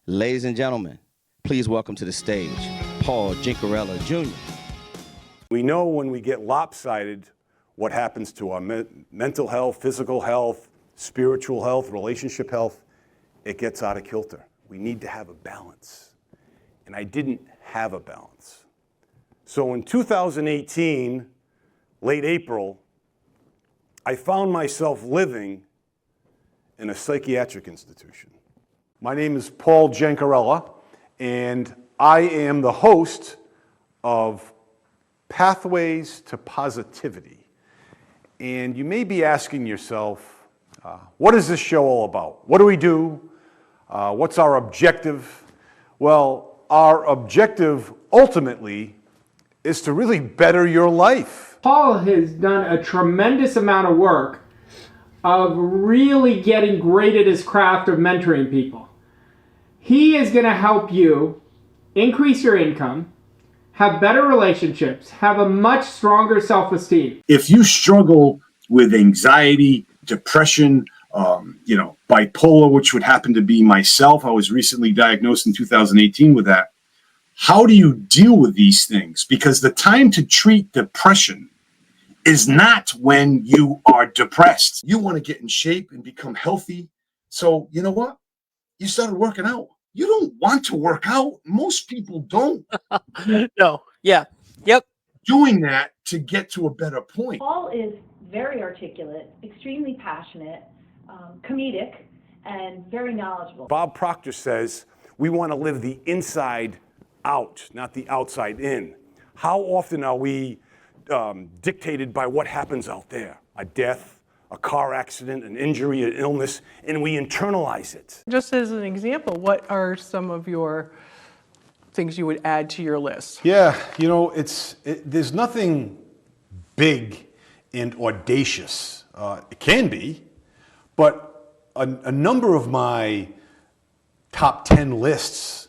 Ladies and gentlemen, please welcome to the stage, Paul Jincarella Jr. We know when we get lopsided what happens to our mental health, physical health, spiritual health, relationship health. It gets out of kilter. We need to have a balance. And I didn't have a balance. So in 2018, late April, I found myself living in a psychiatric institution. My name is Paul Jincarella, and I am the host of Pathways to Positivity. And you may be asking yourself, what is this show all about? What do we do? What's our objective? Well, our objective ultimately is to really better your life. Paul has done a tremendous amount of work of really getting great at his craft of mentoring people. He is going to help you increase your income, have better relationships, have a much stronger self-esteem. If you struggle with anxiety, depression, bipolar, which would happen to be myself, I was recently diagnosed in 2018 with that. How do you deal with these things? Because the time to treat depression is not when you are depressed. You want to get in shape and become healthy. So you know what? You started working out. You don't want to work out. Most people don't. No. Yeah. Yep. Doing that to get to a better point. Paul is very articulate, extremely passionate, comedic, and very knowledgeable. Bob Proctor says we want to live the inside out, not the outside in. How often are we dictated by what happens out there? A death, a car accident, an injury, an illness, and we internalize it. Just as an example, what are some of your things you would add to your list? Yeah, there's nothing big and audacious. It can be, but a number of my top 10 lists,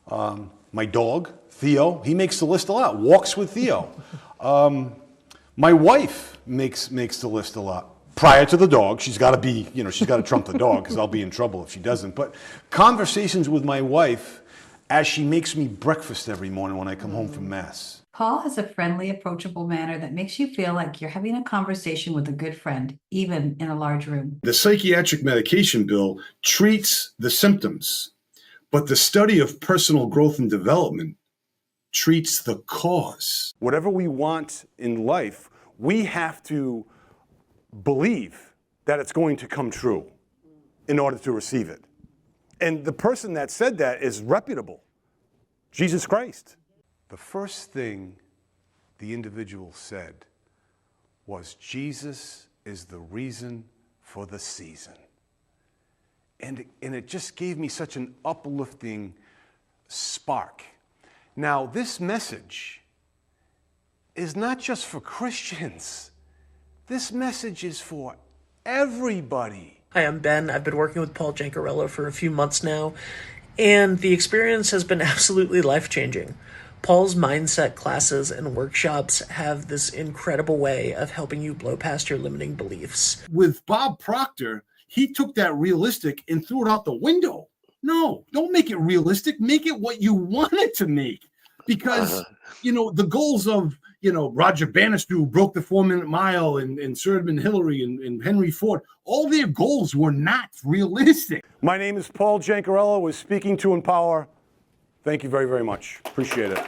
my dog, Theo, he makes the list a lot. Walks with Theo. My wife makes the list a lot. Prior to the dog, she's got to trump the dog because I'll be in trouble if she doesn't. But conversations with my wife as she makes me breakfast every morning when I come home from Mass. Paul has a friendly, approachable manner that makes you feel like you're having a conversation with a good friend, even in a large room. The psychiatric medication bill treats the symptoms, but the study of personal growth and development treats the cause. Whatever we want in life, we have to believe that it's going to come true in order to receive it. And the person that said that is reputable, Jesus Christ. The first thing the individual said was, Jesus is the reason for the season. And it just gave me such an uplifting spark. Now, this message is not just for Christians. This message is for everybody. Hi, I'm Ben. I've been working with Paul Jincarella for a few months now, and the experience has been absolutely life-changing. Paul's mindset classes and workshops have this incredible way of helping you blow past your limiting beliefs. With Bob Proctor, he took that realistic and threw it out the window. No, don't make it realistic. Make it what you want it to make. Because, the goals of, Roger Bannister, who broke the 4-minute mile, and Sir Edmund Hillary and Henry Ford, all their goals were not realistic. My name is Paul Jincarella, was speaking to Empower. Thank you very, very much. Appreciate it.